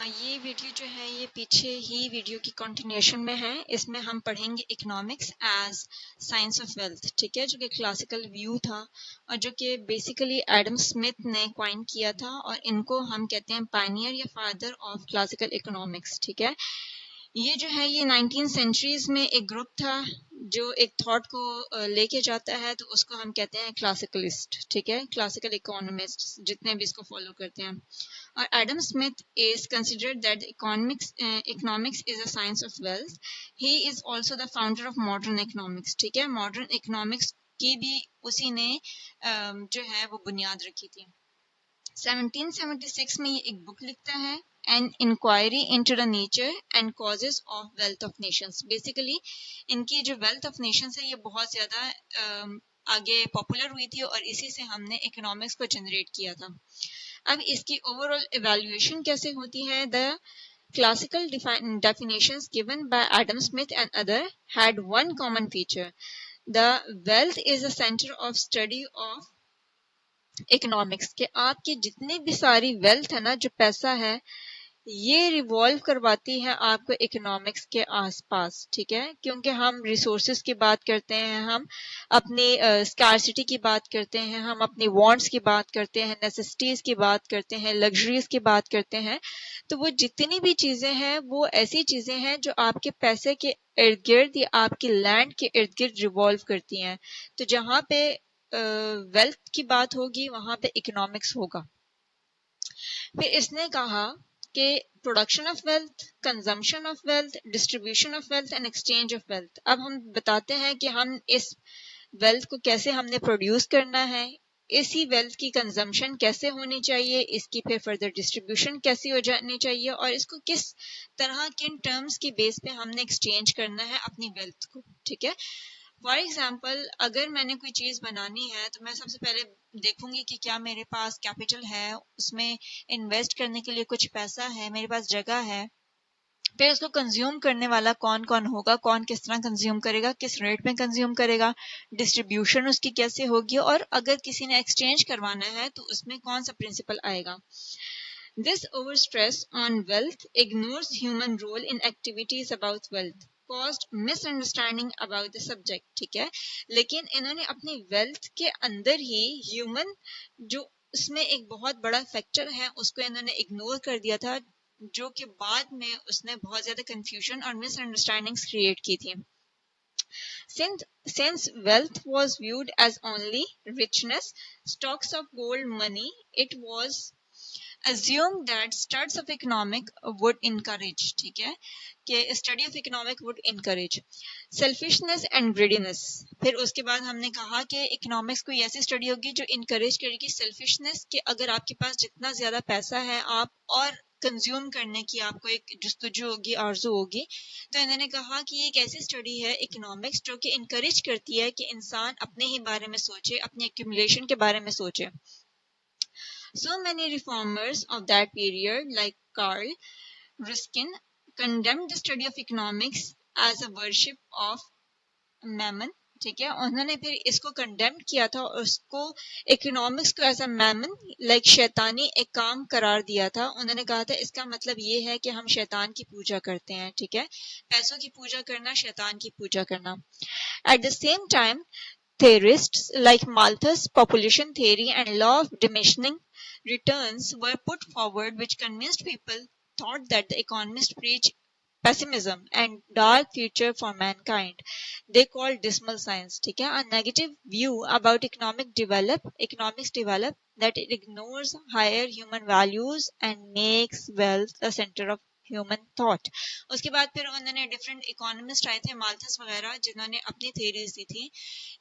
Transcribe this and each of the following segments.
یہ ویڈیو جو ہے یہ پیچھے ہی ویڈیو کی کنٹینیوشن میں ہے. اس میں ہم پڑھیں گے economics as science of wealth. ٹھیک ہے, جو کہ کلاسیکل ویو تھا اور جو کہ بیسیکلی ایڈم اسمتھ نے کوائن کیا تھا, اور ان کو ہم کہتے ہیں پائنیئر یا فادر آف کلاسیکل اکنامکس. ٹھیک ہے, یہ جو ہے یہ 19 سینچریز میں ایک گروپ تھا جو ایک تھاٹ کو لے کے جاتا ہے, تو اس کو ہم کہتے ہیں کلاسیکلسٹ. ٹھیک ہے, کلاسیکل اکانومسٹ جتنے بھی اس کو فالو کرتے ہیں. اور Adam Smith is considered that economics is a science of wealth. He is also the founder of modern economics. ٹھیک ہے, modern economics کی بھی اسی نے جو ہے وہ بنیاد رکھی تھی. 1776 میں یہ ایک بک لکھتا ہے, An Inquiry into the Nature and Causes of Wealth of Nations. Basically ان کی جو ویلتھ آف نیشنز ہے یہ بہت زیادہ آگے پاپولر ہوئی تھی, اور اسی سے ہم نے اکنامکس کو جنریٹ کیا تھا. اب اس کی اوور آل ایویلویشن کیسے ہوتی ہے؟ The classical definitions given by Adam Smith and other had one common feature. The wealth is a center of study of economics. کہ آپ کی جتنی بھی ساری ویلتھ ہے نا, جو پیسہ ہے, یہ ریوالو کرواتی ہے آپ کو اکنامکس کے آس پاس. ٹھیک ہے, کیونکہ ہم ریسورسز کی بات کرتے ہیں, ہم اپنی اسکارسٹی کی بات کرتے ہیں, ہم اپنی وانٹس کی بات کرتے ہیں, نیسیسٹیز کی بات کرتے ہیں, لگژریز کی بات کرتے ہیں. تو وہ جتنی بھی چیزیں ہیں وہ ایسی چیزیں ہیں جو آپ کے پیسے کے ارد گرد یا آپ کی لینڈ کے ارد گرد ریوالو کرتی ہیں. تو جہاں پہ ویلتھ کی بات ہوگی وہاں پہ اکنامکس ہوگا. پھر اس نے کہا کہ production of wealth, consumption of wealth, distribution of wealth and exchange of wealth. اب ہم بتاتے ہیں کہ ہم اس ویلتھ کو کیسے ہم نے پروڈیوس کرنا ہے, اسی ویلتھ کی کنزمپشن کیسے ہونی چاہیے, اس کی پھر فردر ڈسٹریبیوشن کیسی ہو جانی چاہیے, اور اس کو کس طرح کن ٹرمز کی بیس پہ ہم نے ایکسچینج کرنا ہے اپنی ویلتھ کو. ٹھیک ہے, فار ایگزامپل اگر میں نے کوئی چیز بنانی ہے تو میں سب سے پہلے دیکھوں گی کہ کیا میرے پاس کیپٹل ہے, اس میں انویسٹ کرنے کے لیے کچھ پیسہ ہے, میرے پاس جگہ ہے. پھر اس کو کنزیوم کرنے والا کون کون ہوگا, کون کس طرح کنزیوم کرے گا, کس ریٹ میں کنزیوم کرے گا, ڈسٹریبیوشن اس کی کیسے ہوگی, اور اگر کسی نے ایکسچینج کروانا ہے تو اس میں کون سا پرنسپل آئے گا. This overstress on wealth ignores human role in activities about wealth, caused misunderstanding about the subject. ٹھیک ہے, لیکن انہوں نے اپنی ویلتھ کے اندر ہی ہیومن جو اس میں ایک بہت بڑا فیکٹر ہے اس کو انہوں نے اگنور کر دیا تھا, جو کہ بعد میں اس نے بہت زیادہ کنفیوژن اور مس انڈرسٹینڈنگس کریٹ کی تھی. Since wealth was viewed as only richness, stocks of gold, money, it was assume that studies of economic would encourage. ٹھیک ہے, کہ study of economic would encourage selfishness and greediness. پھر اس کے بعد ہم نے کہا کہ economics کوئی ایسی اسٹڈی ہوگی جو انکریج کرے گی selfishness, کہ اگر آپ کے پاس جتنا زیادہ پیسہ ہے آپ اور کنزیوم کرنے کی آپ کو ایک جستجو ہوگی, آرزو ہوگی. تو انہوں نے کہا کہ یہ ایک ایسی اسٹڈی ہے اکنامکس جو کہ انکریج کرتی ہے کہ انسان اپنے ہی بارے میں سوچے, اپنی ایکومولیشن کے بارے میں سوچے. So many reformers of that period, like Karl Ruskin, condemned the study of economics as a worship of mammon. ٹھیک ہے, انہوں نے پھر اس کو کنڈیم کیا تھا, اور اس کو اکنامکس کو ایز اے میمن لائک شیطانی ایک کام قرار دیا تھا. انہوں نے کہا تھا اس کا مطلب یہ ہے کہ ہم شیطان کی پوجا کرتے ہیں. ٹھیک ہے, پیسوں کی پوجا کرنا, شیطان کی پوجا کرنا. At the same time theorists like Malthus population theory and law of diminishing returns were put forward, which convinced people thought that the economists preach pessimism and dark future for mankind. They called dismal science. ٹھیک ہے, a negative view about economics develop that it ignores higher human values and makes wealth the center of human thought. اس کے بعد پھر انہوں نے different economist آئے تھے, مالتھس وغیرہ, جنہوں نے اپنی تھیریز دی تھی.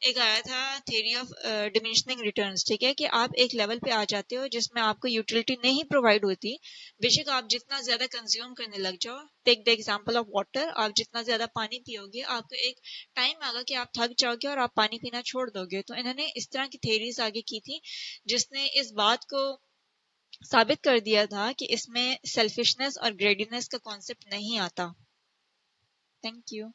ایک آیا تھا تھیوری آف ڈیمینشنگ ریٹرنس. ٹھیک ہے, کہ آپ ایک لیول پہ آ جاتے ہو جس میں آپ کو یوٹیلٹی نہیں پرووائڈ ہوتی, بے شک آپ جتنا زیادہ کنزیوم کرنے لگ جاؤ. ٹیک دا ایگزامپل آف واٹر, آپ جتنا زیادہ پانی پیو گے آپ کو ایک ٹائم آگا کہ آپ تھک جاؤ گے اور آپ پانی پینا چھوڑ دو گے. تو انہوں نے اس طرح کی تھیریز آگے کی تھی جس نے اس بات کو ثابت کر دیا تھا کہ اس میں سیلفشنس اور گریڈینس کا کانسیپٹ نہیں آتا. Thank you.